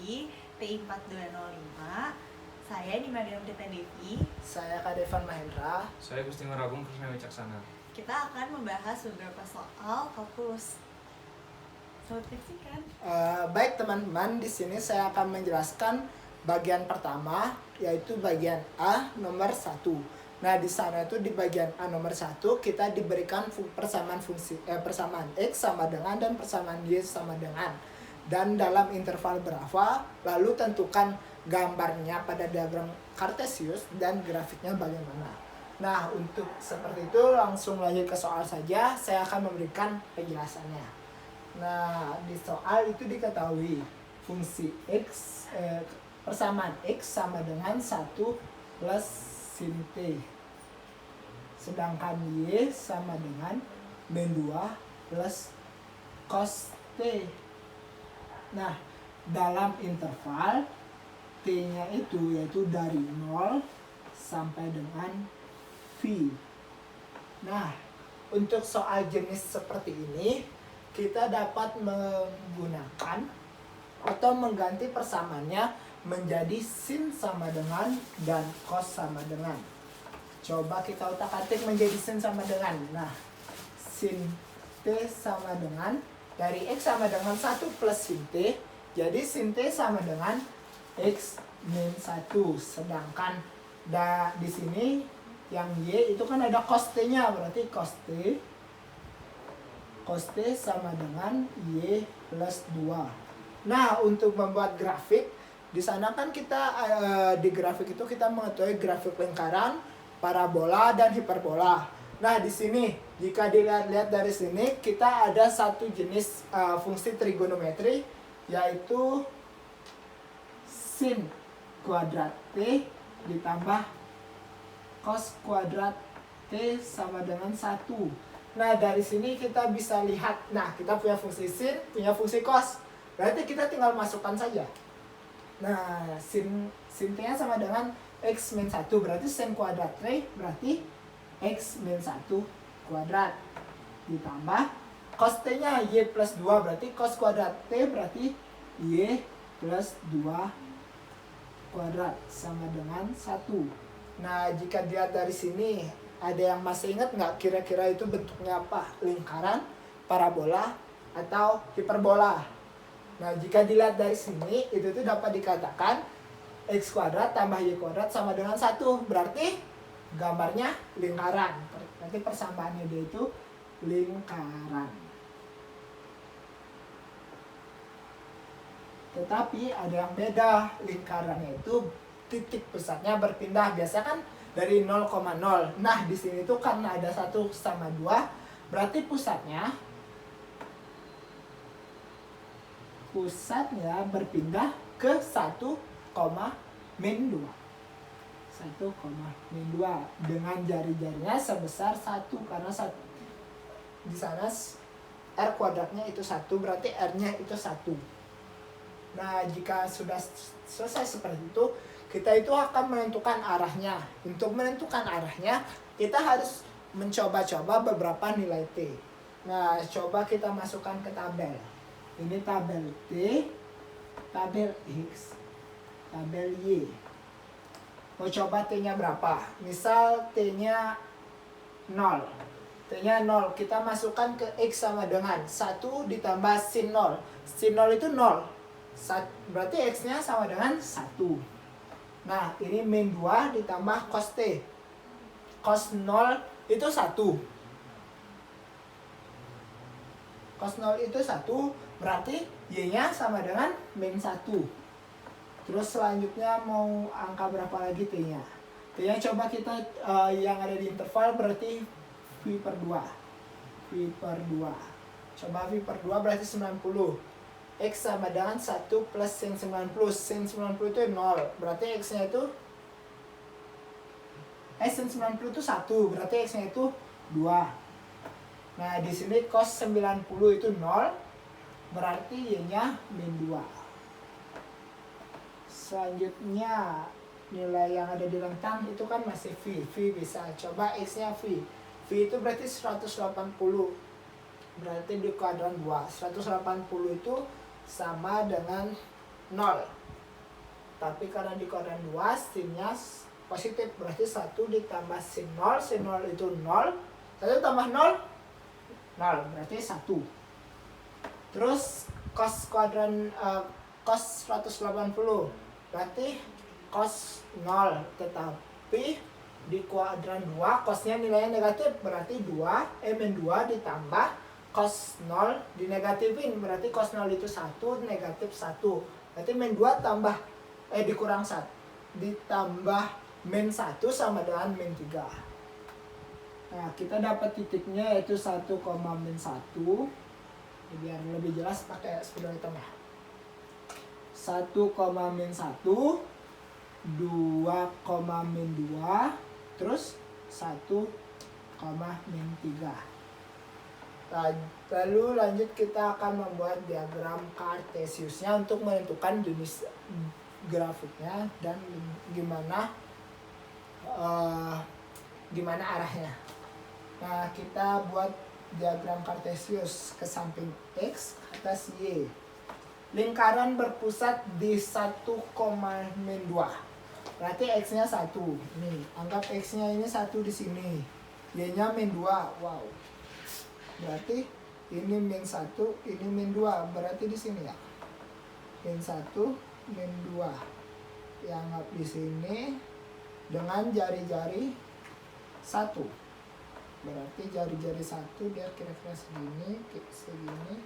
di TI 4205. Saya Nima Devi Devi. Saya Kadevan Mahendra. Saya Gusti Ngaragung Krisna Wicaksana. Kita akan membahas beberapa soal kalkulus. Selamat menyaksikan. Baik teman-teman, di sini saya akan menjelaskan bagian pertama, yaitu bagian A nomor 1. Nah, di sana itu di bagian A nomor 1 kita diberikan persamaan persamaan X sama dengan dan persamaan Y sama dengan. Dan dalam interval berapa, lalu tentukan gambarnya pada diagram Kartesius dan grafiknya bagaimana. Nah, untuk seperti itu langsung lanjut ke soal saja, saya akan memberikan penjelasannya. Nah, di soal itu diketahui fungsi X, persamaan X sama dengan 1 plus sin T. Sedangkan Y sama dengan min 2 plus cos T. Nah, dalam interval T-nya itu yaitu dari 0 sampai dengan V. Nah, untuk soal jenis seperti ini, kita dapat menggunakan atau mengganti persamaannya menjadi sin sama dengan dan cos sama dengan. Coba kita utak-atik menjadi sin sama dengan. Nah, sin T sama dengan dari X sama dengan 1 plus sin T. Jadi sin T sama dengan X min 1. Sedangkan di sini yang Y itu kan ada cos T-nya, berarti cos T sama dengan Y plus 2. Nah, untuk membuat grafik, di sana kan kita di grafik itu kita mengetahui grafik lingkaran, parabola, dan hiperbola. Nah, di sini jika dilihat dari sini kita ada satu jenis fungsi trigonometri, yaitu sin kuadrat T ditambah cos kuadrat T sama dengan 1. Nah, dari sini kita bisa lihat, nah kita punya fungsi sin, punya fungsi cos. Berarti kita tinggal masukkan saja. Nah, sin T-nya sama dengan X min 1, berarti sin kuadrat T berarti X min 1 kuadrat. Ditambah cos T-nya Y plus 2, berarti cos kuadrat T berarti Y plus 2 kuadrat sama dengan 1. Nah, jika dilihat dari sini, ada yang masih ingat nggak kira-kira itu bentuknya apa? Lingkaran, parabola, atau hiperbola? Nah, jika dilihat dari sini, itu tuh dapat dikatakan X kuadrat tambah Y kuadrat sama dengan 1. Berarti gambarnya lingkaran. Berarti persamaannya dia itu lingkaran. Tetapi ada yang beda. Lingkarannya itu titik pusatnya berpindah. Biasa kan dari 0,0. Nah, di sini tuh karena ada 1 sama 2, berarti pusatnya berpindah ke 1, min 2. 1, min 2 dengan jari-jarinya sebesar 1 karena di sana R kuadratnya itu 1, berarti R-nya itu 1. Nah, jika sudah selesai seperti itu, kita itu akan menentukan arahnya. Untuk menentukan arahnya, kita harus mencoba-coba beberapa nilai T. Nah, coba kita masukkan ke tabel. Ini tabel T, tabel X, tabel Y. Mau coba T-nya berapa? Misal T-nya 0. T-nya 0, kita masukkan ke X sama dengan 1 ditambah sin 0. Sin 0 itu 0. Berarti X-nya sama dengan 1. Nah, ini min 2 ditambah cos T. Cos 0 itu 1. Cos 0 itu 1, berarti Y-nya sama dengan min 1. Terus selanjutnya mau angka berapa lagi T-nya? T-nya coba kita yang ada di interval berarti V per 2. V per 2. Coba V per 2 berarti 90. X sama dengan 1 plus sin 90. Sin 90 itu 0. Berarti X-nya itu sin 90 itu 1. Berarti X-nya itu 2. Nah, di sini cos 90 itu 0. Berarti Y-nya min 2. Selanjutnya nilai yang ada di rentang itu kan masih V. V bisa. Coba X-nya V. V itu berarti 180. Berarti di kuadran 2. 180 itu sama dengan 0. Tapi karena di kuadran 2 sinnya positif, berarti 1 ditambah sin 0 itu 0, 1 tambah 0 berarti 1. Terus cos kuadran cos 180 berarti cos 0, tetapi di kuadran 2 cosnya nilainya negatif, berarti min 2 ditambah cos 0 dinegatifin, berarti cos 0 itu 1, negatif 1, berarti min 2 tambah dikurang 1 ditambah min 1 sama dengan min 3. Nah, kita dapat titiknya yaitu 1, min 1. Biar lebih jelas pakai spidol hitam ya. 1, min 1, 2, min 2, terus 1, min 3. Lalu lanjut kita akan membuat diagram Cartesiusnya untuk menentukan jenis grafiknya dan gimana arahnya. Nah, kita buat diagram Cartesius, ke samping X, atas Y. Lingkaran berpusat di 1, min 2. Berarti X-nya 1. Nih, anggap X-nya ini 1 di sini. Y-nya min 2. Wow. Berarti ini min 1, ini min 2. Berarti di sini ya. Min 1, min 2. Yang anggap di sini dengan jari-jari 1. Berarti jari-jari 1 dia kira-kira segini, segini.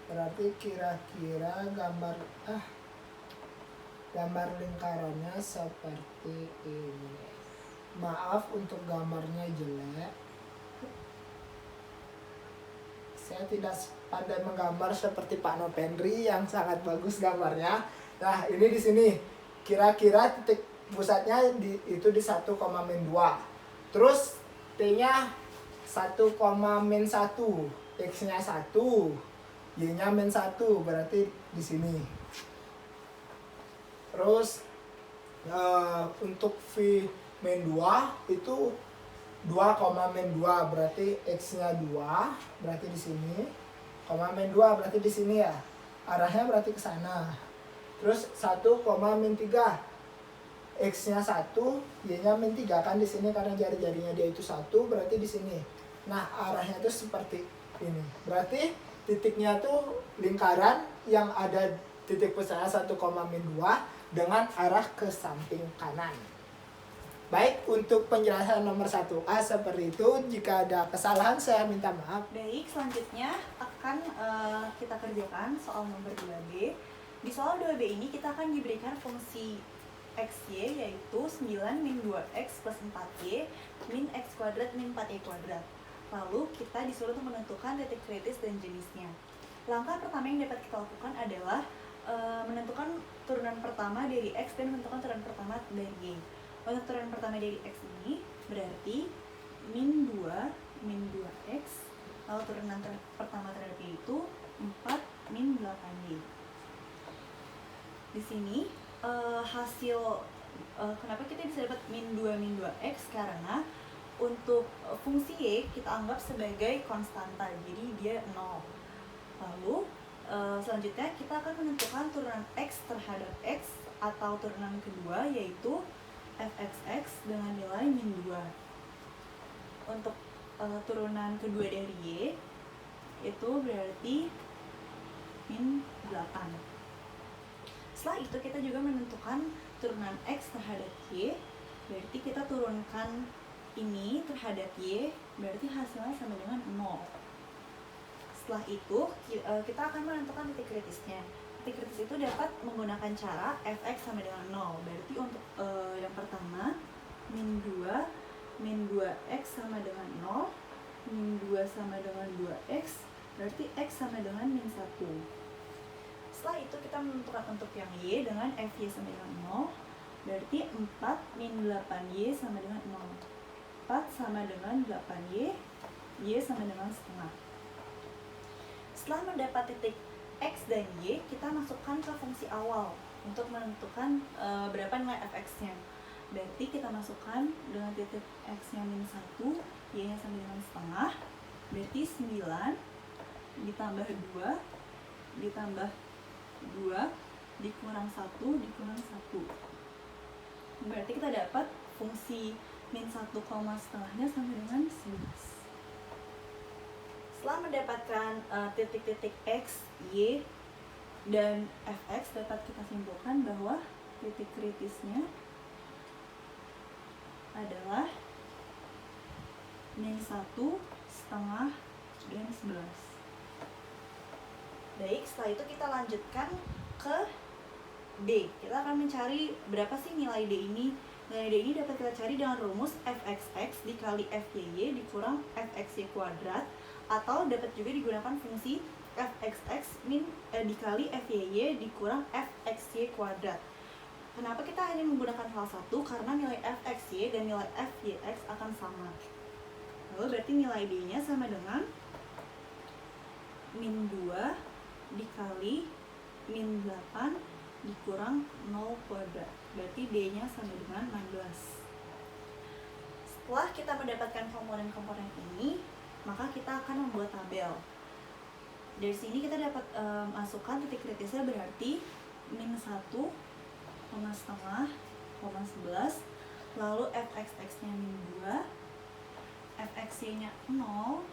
Berarti kira-kira gambar lingkarannya seperti ini. Maaf untuk gambarnya jelek. Saya tidak pandai menggambar seperti Pak Nopendri yang sangat bagus gambarnya. Nah, ini di sini. Kira-kira titik pusatnya itu di 1, min 2. Terus T-nya 1, min 1. X-nya 1. Y-nya min 1. Berarti di sini. Terus untuk V min 2 itu 2, min 2. Berarti X-nya 2. Berarti di sini. Min 2 berarti di sini ya. Arahnya berarti ke sana. Terus 1, min 3. X-nya 1, Y-nya min 3 kan di sini karena jari-jarinya dia itu 1, berarti di sini. Nah, arahnya itu seperti ini. Berarti titiknya tuh lingkaran yang ada titik pusatnya 1, min 2 dengan arah ke samping kanan. Baik, untuk penjelasan nomor 1A seperti itu. Jika ada kesalahan saya minta maaf. Baik, selanjutnya akan kita kerjakan soal nomor 2B. Di soal 2B ini kita akan diberikan fungsi XY yaitu 9 min 2X plus 4Y min X kuadrat min 4Y kuadrat. Lalu kita disuruh untuk menentukan titik kritis dan jenisnya. Langkah pertama yang dapat kita lakukan adalah menentukan turunan pertama dari X dan menentukan turunan pertama dari Y. Untuk turunan pertama dari X ini berarti min 2 min 2X, lalu turunan pertama terhadap Y itu 4 min 8Y. Di sini hasil kenapa kita bisa dapat min 2 min 2x, karena untuk fungsi Y kita anggap sebagai konstanta, jadi dia 0. Lalu selanjutnya kita akan menentukan turunan X terhadap X atau turunan kedua yaitu fxx dengan nilai min 2. Untuk turunan kedua dari Y itu berarti min 8. Setelah itu kita juga menentukan turunan X terhadap Y, berarti kita turunkan ini terhadap Y, berarti hasilnya sama dengan 0. Setelah itu kita akan menentukan titik kritisnya. Titik kritis itu dapat menggunakan cara fx sama dengan 0. Berarti untuk yang pertama min 2x sama dengan 0, min 2 sama dengan 2x, berarti x sama dengan min 1. Setelah itu kita menentukan untuk yang Y dengan Fy sama dengan 0, berarti 4 min 8Y sama dengan 0. 4 sama dengan 8Y, Y sama dengan setengah. Setelah mendapat titik X dan Y, kita masukkan ke fungsi awal untuk menentukan berapa nilai fx-nya. Berarti kita masukkan dengan titik X-nya min 1, Y-nya sama dengan setengah. Berarti 9 ditambah 2 ditambah 2 dikurang 1 dikurang 1. Berarti kita dapat fungsi min 1 koma setengahnya sama dengan 11. Setelah mendapatkan titik-titik x, y, dan fx, dapat kita simpulkan bahwa titik kritisnya adalah min 1 setengah dan 11. Baik, setelah itu kita lanjutkan ke D. Kita akan mencari berapa sih nilai D ini. Nilai D ini dapat kita cari dengan rumus fxx dikali fyy dikurang fxy kuadrat, atau dapat juga digunakan fungsi fxx dikali fyy dikurang fxy kuadrat. Kenapa kita hanya menggunakan salah satu? Karena nilai fxy dan nilai fyx akan sama. Lalu berarti nilai D-nya sama dengan min 2 dikali min 8 dikurang 0 kuadrat. Berarti D-nya sama dengan 16. Setelah kita mendapatkan komponen-komponen ini, maka kita akan membuat tabel. Dari sini kita dapat masukkan titik kritisnya, berarti min 1 koma setengah koma 11, lalu fxx-nya min 2, fxy-nya 0,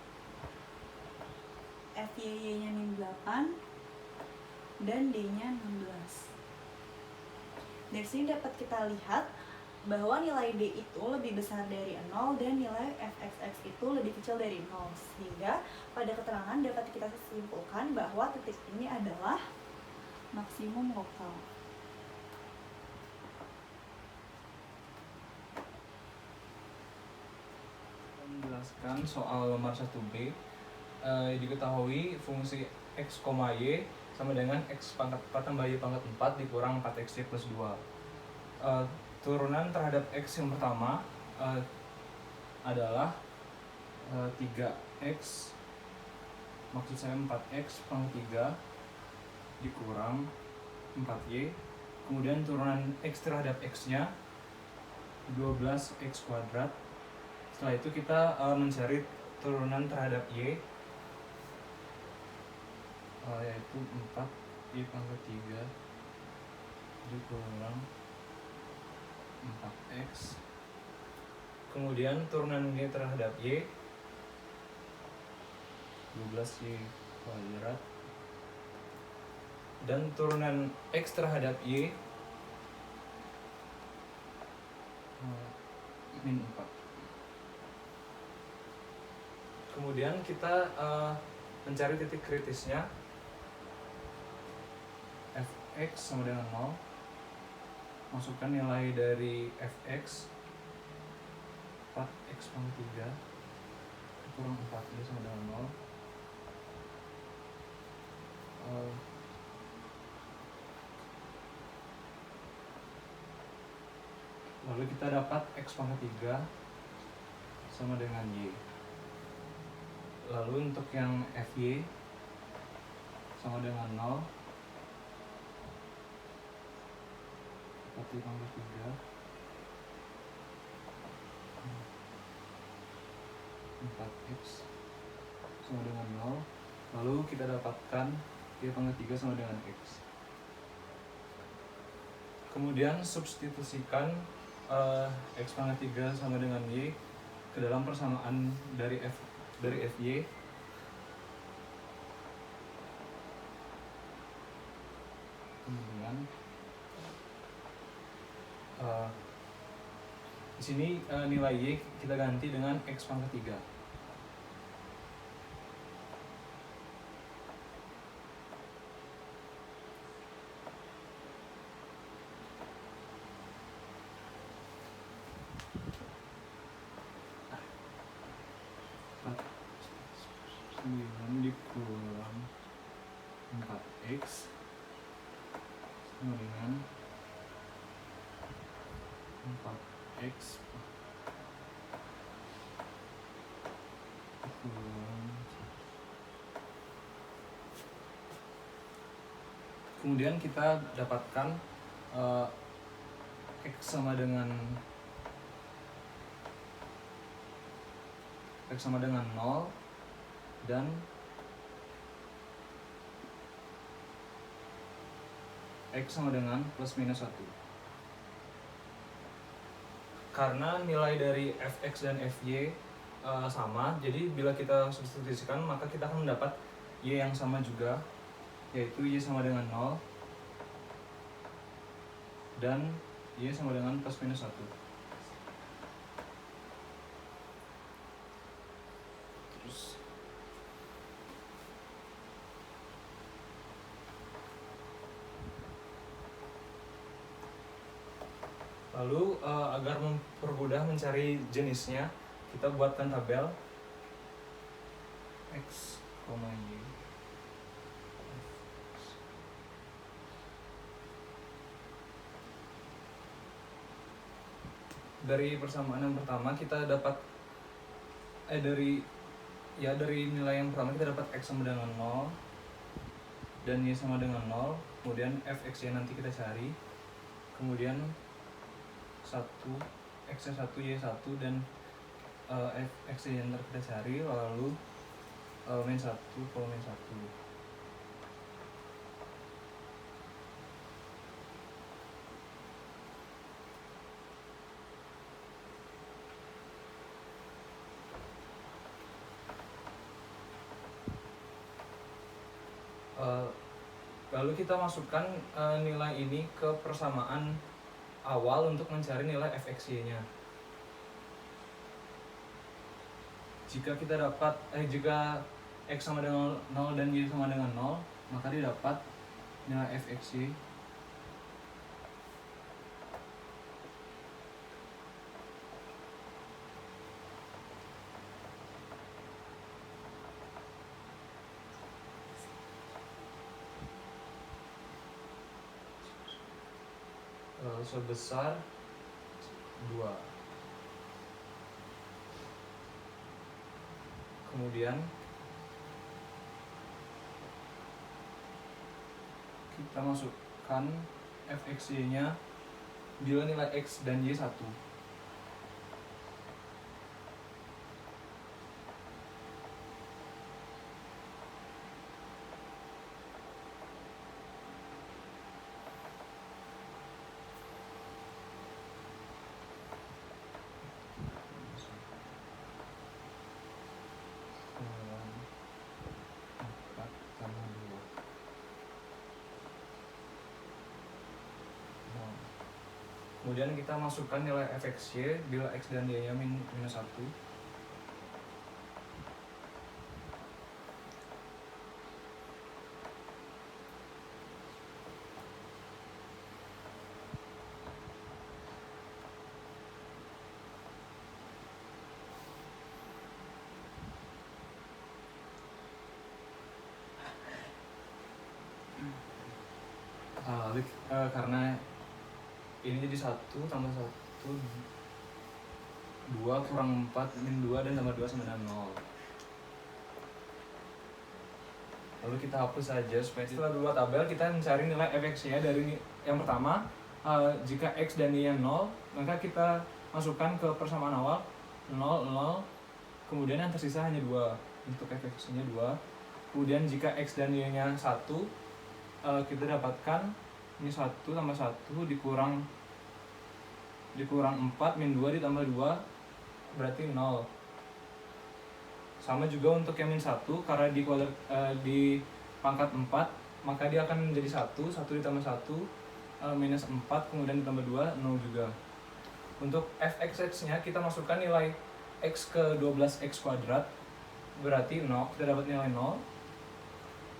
fyy-nya min 8, dan D-nya 16. Dari sini dapat kita lihat bahwa nilai D itu lebih besar dari 0 dan nilai fxx itu lebih kecil dari 0. Sehingga pada keterangan dapat kita simpulkan bahwa titik ini adalah maksimum lokal. Menjelaskan soal lembar 1B, diketahui fungsi x, y sama dengan x pangkat 4 tambah y pangkat 4 dikurang 4xy plus 2. Turunan terhadap x yang pertama adalah 3x, maksud saya 4x pangkat 3 dikurang 4y. Kemudian turunan x terhadap x-nya 12x kuadrat. Setelah itu kita mencari turunan terhadap y, yaitu 4y pangkat 3 dikurang 4x. Kemudian turunan y terhadap y 12y kuadrat, dan turunan x terhadap y min 4. Kemudian kita mencari titik kritisnya. Fx sama dengan 0. Masukkan nilai dari fx 4x pangkat 3 kurang 4y sama dengan 0. Lalu kita dapat x pangkat 3 sama dengan y. Lalu untuk yang fy sama dengan 0, 4y pangkat 3 4x sama dengan 0. Lalu kita dapatkan y pangkat 3 sama dengan x. Kemudian substitusikan x pangkat 3 sama dengan y ke dalam persamaan dari fy. Kemudian di sini nilai y kita ganti dengan x pangkat 3. Dikurang 4x sama dengan 4x dikurang. Kemudian kita dapatkan x sama dengan 0, dan X sama dengan plus minus 1. Karena nilai dari fx dan fy sama, jadi bila kita substitusikan maka kita akan mendapat y yang sama juga, yaitu y sama dengan 0 dan y sama dengan plus minus 1. Terus lalu agar mempermudah mencari jenisnya, kita buatkan tabel X, Y. Dari persamaan yang pertama kita dapat dari nilai yang pertama kita dapat X sama dengan 0 dan Y sama dengan 0. Kemudian fx-nya nanti kita cari. Kemudian 1, X-nya 1, Y 1 dan fx-nya yang kita cari, lalu min 1 kalau min 1. Lalu kita masukkan nilai ini ke persamaan awal untuk mencari nilai fxy-nya. Jika kita dapat jika x sama dengan 0 dan y sama dengan 0, maka didapat nilai fxy sebesar 2. Kemudian kita masukkan fxy-nya bila nilai x dan y 1. Kemudian kita masukkan nilai fxy bila x dan y-nya minus 1. Karena ini jadi 1 tambah 1 2 kurang 4 min 2 dan tambah 2 sama dengan 0. Lalu kita hapus saja supaya setelah dua tabel kita mencari nilai fx-nya dari yang pertama. Jika x dan y 0, maka kita masukkan ke persamaan awal 0 0. Kemudian yang tersisa hanya 2 untuk fx-nya 2. Kemudian jika x dan y-nya 1, kita dapatkan ini 1 tambah 1 dikurang 4 min 2 ditambah 2 berarti 0. Sama juga untuk yang min 1, karena di pangkat 4 maka dia akan menjadi 1 ditambah 1 minus 4 kemudian ditambah 2 0 juga. Untuk fx-nya kita masukkan nilai x ke 12x kuadrat berarti 0, kita dapat nilai 0.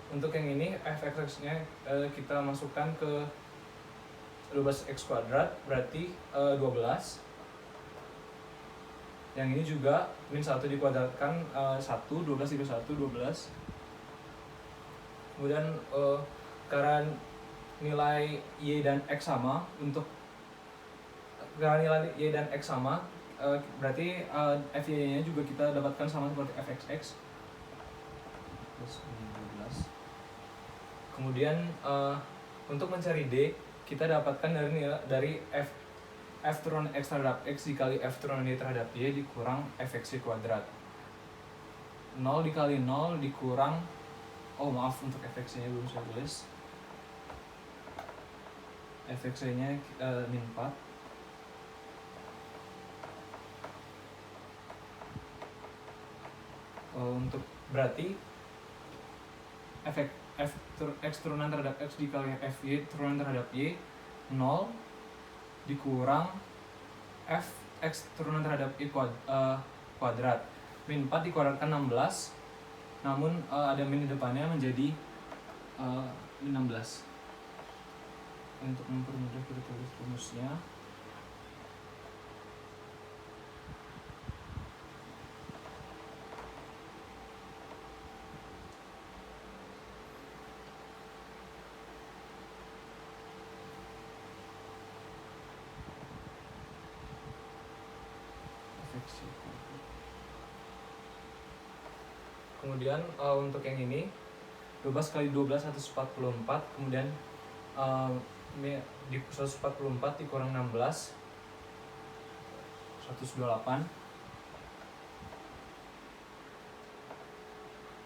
Untuk yang ini fx-nya kita masukkan ke 12x kuadrat berarti 12. Yang ini juga min 1 dikuadratkan 1, 12 dikali 1 12. Kemudian karena nilai y dan x sama, berarti fy-nya juga kita dapatkan sama seperti fxx plus 12. Kemudian untuk mencari d, kita dapatkan dari f turun x terhadap x dikali f turun y terhadap y dikurang fxy kuadrat. 0 dikali 0 dikurang, oh maaf untuk fx-nya belum saya tulis. fx-nya min 4. Untuk berarti x turunan terhadap x dikali fy turunan terhadap y 0 dikurang f x turunan terhadap y kuadrat min 4 dikuadratkan 16, namun ada min di depannya menjadi min 16. Untuk mempermudah kita tulis rumusnya. Kemudian untuk yang ini 12 kali 12 144, kemudian di 144 dikurang 16 128.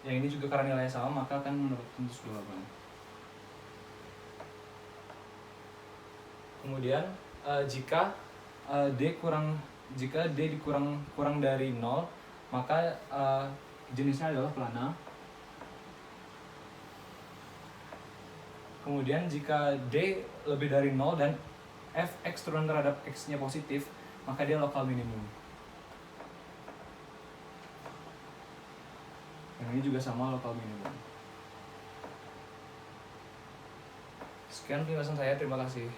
Yang ini juga karena nilainya sama maka akan mendapatkan 128. Kemudian jika D kurang dari 0 maka jenisnya adalah pelana. Kemudian jika D lebih dari 0 dan fx turunan terhadap x-nya positif, maka dia lokal minimum. Yang ini juga sama, lokal minimum. Sekian penjelasan saya, terima kasih.